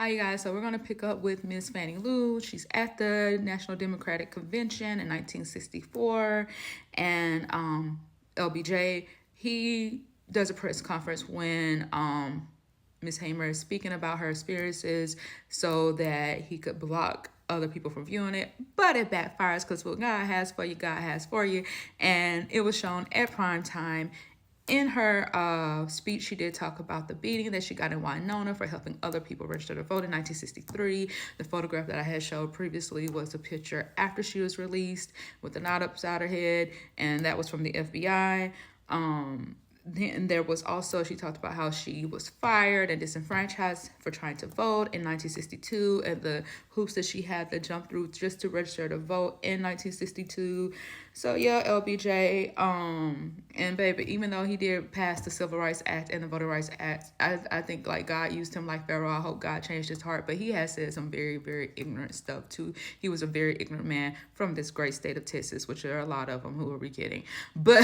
Hi, you guys. So we're going to pick up with Miss Fannie Lou. She's at the National Democratic Convention in 1964. And LBJ, he does a press conference when Miss Hamer is speaking about her experiences so that he could block other people from viewing it, but it backfires because what God has for you, God has for you. And it was shown at prime time. In her speech, she did talk about the beating that she got in Winona for helping other people register to vote in 1963. The photograph that I had showed previously was a picture after she was released with the knot upside her head, and that was from the FBI. Then there was also, she talked about how she was fired and disenfranchised for trying to vote in 1962 and the hoops that she had to jump through just to register to vote in 1962. So yeah, LBJ, and baby, even though he did pass the Civil Rights Act and the Voting Rights Act, I think like God used him like Pharaoh. I hope God changed his heart, but he has said some very, very ignorant stuff too. He was a very ignorant man from this great state of Texas, which there are a lot of them who are we kidding. But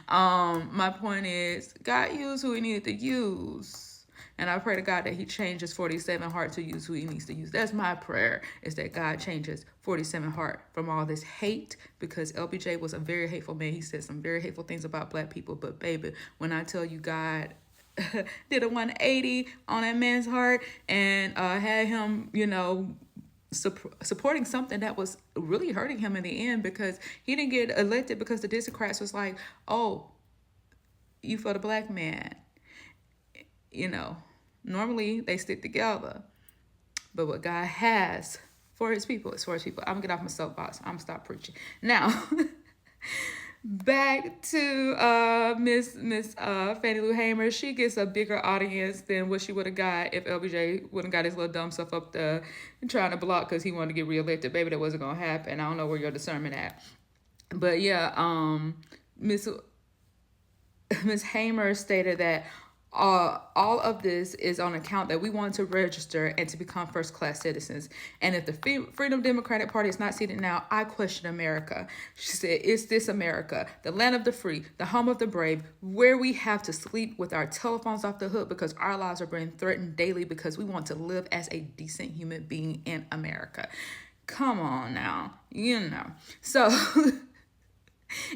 my point is, God used who he needed to use. And I pray to God that he changes 47 heart to use who he needs to use. That's my prayer, is that God changes 47 heart from all this hate, because LBJ was a very hateful man. He said some very hateful things about black people. But baby, when I tell you God did a 180 on that man's heart and had him, supporting something that was really hurting him in the end, because he didn't get elected because the Democrats was like, oh, you for the black man. Normally they stick together. But what God has for his people is for his people. I'm gonna get off my soapbox. I'm gonna stop preaching. Now, back to Miss Fannie Lou Hamer. She gets a bigger audience than what she would have got if LBJ wouldn't got his little dumb stuff up there trying to block because he wanted to get reelected. Baby, that wasn't gonna happen. I don't know where your discernment at. But yeah, Miss Hamer stated that all of this is on account that we want to register and to become first class citizens. And if the Freedom Democratic Party is not seated now, I question America. She said, is this America, the land of the free, the home of the brave, where we have to sleep with our telephones off the hook because our lives are being threatened daily because we want to live as a decent human being in America? Come on now, So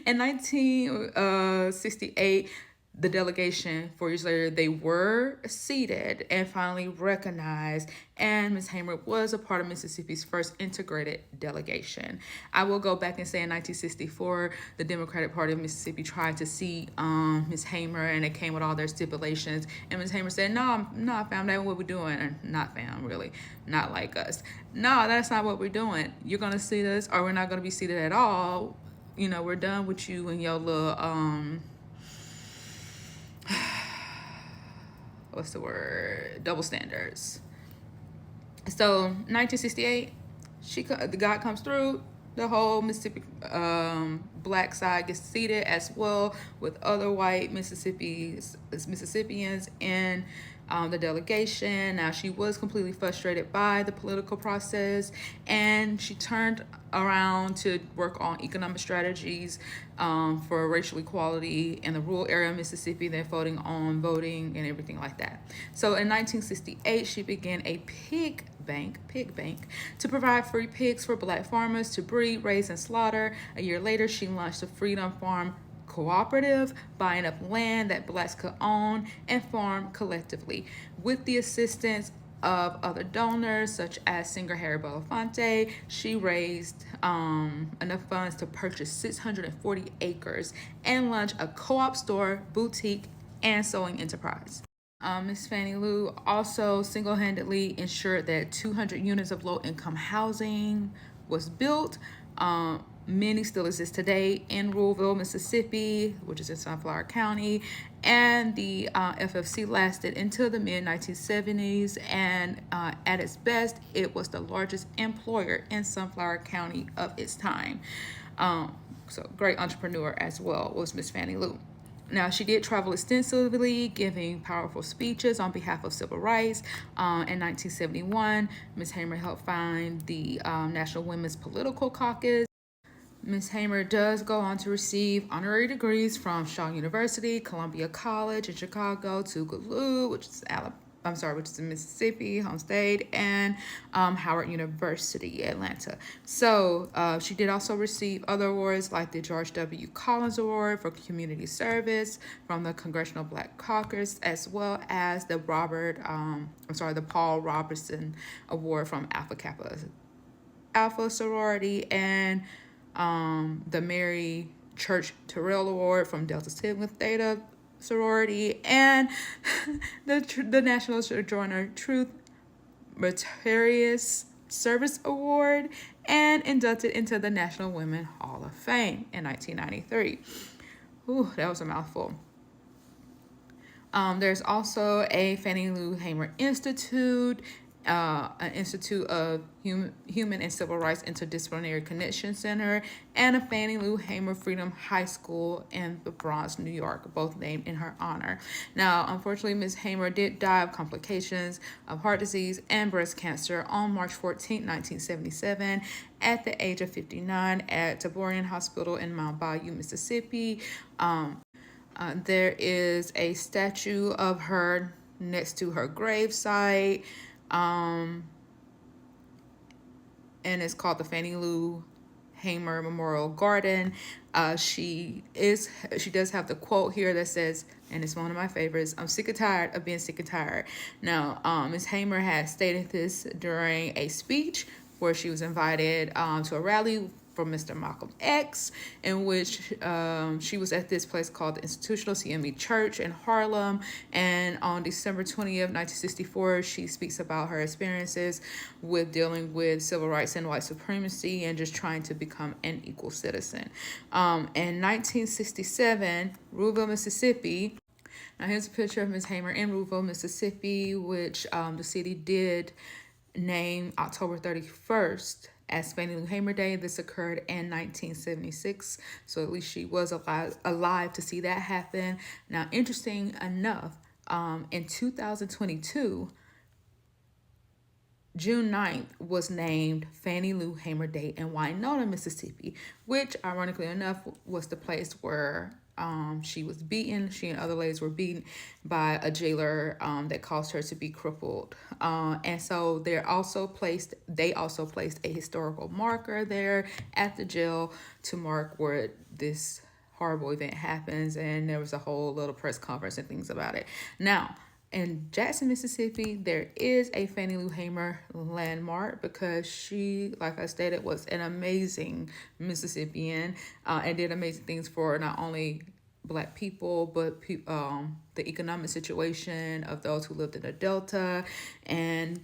in 1968, the delegation, 4 years later, they were seated and finally recognized, and Ms. Hamer was a part of Mississippi's first integrated delegation. I will go back and say in 1964, the Democratic Party of Mississippi tried to seat Ms. Hamer, and it came with all their stipulations, and Ms. Hamer said, no, fam, that's what we're doing. Or, not fam, really, not like us. No, that's not what we're doing. You're going to seat us, or we're not going to be seated at all. We're done with you and your little what's the word? Double standards. So 1968, the God comes through. The whole Mississippi black side gets seated as well with other white Mississippians in the delegation. Now, she was completely frustrated by the political process, and she turned around to work on economic strategies for racial equality in the rural area of Mississippi, then voting and everything like that. So in 1968, she began a pig bank to provide free pigs for black farmers to breed, raise, and slaughter. A year later, she launched the Freedom Farm Cooperative, buying up land that blacks could own and farm collectively. With the assistance of other donors, such as singer Harry Belafonte, she raised enough funds to purchase 640 acres and launch a co-op store, boutique, and sewing enterprise. Ms. Fannie Lou also single-handedly ensured that 200 units of low-income housing was built. Many still exist today in Ruleville, Mississippi, which is in Sunflower County, and the FFC lasted until the mid-1970s, and at its best, it was the largest employer in Sunflower County of its time. So great entrepreneur as well was Miss Fannie Lou. Now, she did travel extensively, giving powerful speeches on behalf of civil rights. In 1971, Ms. Hamer helped found the National Women's Political Caucus. Ms. Hamer does go on to receive honorary degrees from Shaw University, Columbia College in Chicago, Tougaloo, which is which is in Mississippi, home state, and Howard University, Atlanta. So she did also receive other awards like the George W. Collins Award for Community Service from the Congressional Black Caucus, as well as the the Paul Robeson Award from Alpha sorority, and the Mary Church Terrell Award from Delta Sigma Theta sorority, and the National Sojourner Truth Meritorious Service Award, and inducted into the National Women Hall of Fame in 1993. Ooh, that was a mouthful. There's also a Fannie Lou Hamer Institute, an Institute of Human and Civil Rights Interdisciplinary Connection Center, and a Fannie Lou Hamer Freedom High School in the Bronx, New York, both named in her honor. Now, unfortunately, Ms. Hamer did die of complications of heart disease and breast cancer on March 14, 1977, at the age of 59 at Taborian Hospital in Mount Bayou, Mississippi. There is a statue of her next to her gravesite, and it's called the Fannie Lou Hamer Memorial Garden. She does have the quote here that says, and it's one of my favorites, "I'm sick and tired of being sick and tired." Now, Ms. Hamer had stated this during a speech where she was invited to a rally for Mr. Malcolm X, in which she was at this place called the Institutional CME Church in Harlem. And on December 20th, 1964, she speaks about her experiences with dealing with civil rights and white supremacy and just trying to become an equal citizen. In 1967, Rouville, Mississippi. Now here's a picture of Ms. Hamer in Rouville, Mississippi, which the city did name October 31st as Fannie Lou Hamer Day. This occurred in 1976, so at least she was alive to see that happen. Now, interesting enough, in 2022, June 9th was named Fannie Lou Hamer Day in Winona, Mississippi, which ironically enough was the place where she was beaten. She and other ladies were beaten by a jailer that caused her to be crippled. And so they also placed a historical marker there at the jail to mark where this horrible event happens. And there was a whole little press conference and things about it. Now, in Jackson, Mississippi, there is a Fannie Lou Hamer landmark because she, like I stated, was an amazing Mississippian and did amazing things for not only Black people, but the economic situation of those who lived in the Delta, and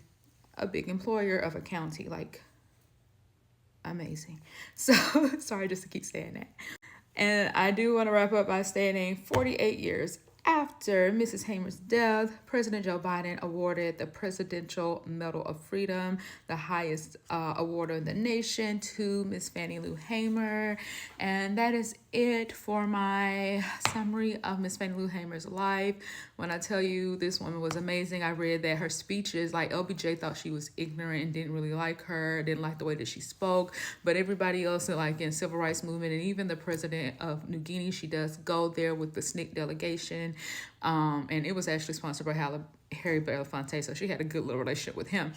a big employer of a county. Like, amazing. So, sorry just to keep saying that. And I do want to wrap up by stating 48 years after Mrs. Hamer's death, President Joe Biden awarded the Presidential Medal of Freedom, the highest award in the nation, to Miss Fannie Lou Hamer. And that is it for my summary of Miss Fannie Lou Hamer's life. When I tell you this woman was amazing, I read that her speeches, like LBJ thought she was ignorant and didn't really like her, didn't like the way that she spoke, but everybody else, like in civil rights movement, and even the president of New Guinea, she does go there with the SNCC delegation. And it was actually sponsored by Harry Belafonte, so she had a good little relationship with him.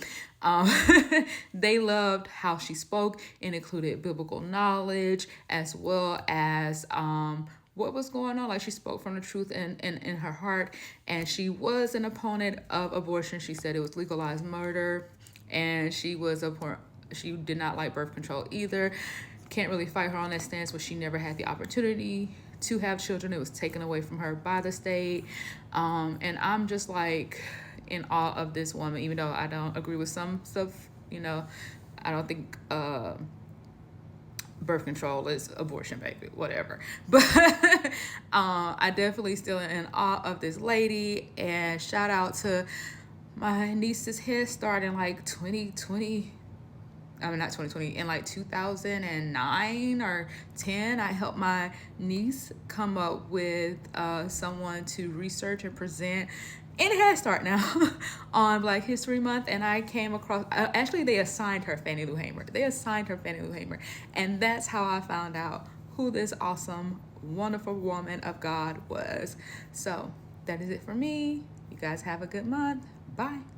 They loved how she spoke, and included biblical knowledge as well as what was going on. Like, she spoke from the truth in her heart, and she was an opponent of abortion. She said it was legalized murder, and she did not like birth control either. Can't really fight her on that stance, but she never had the opportunity to have children. It was taken away from her by the state. And I'm just like in awe of this woman, even though I don't agree with some stuff. I don't think birth control is abortion, baby, whatever. But I definitely still in awe of this lady. And shout out to my niece's Head Start in like 2020. I mean, not 2020, in like 2009 or 10, I helped my niece come up with someone to research and present in Head Start now on Black History Month. And I came across, actually they assigned her Fannie Lou Hamer. And that's how I found out who this awesome, wonderful woman of God was. So that is it for me. You guys have a good month. Bye.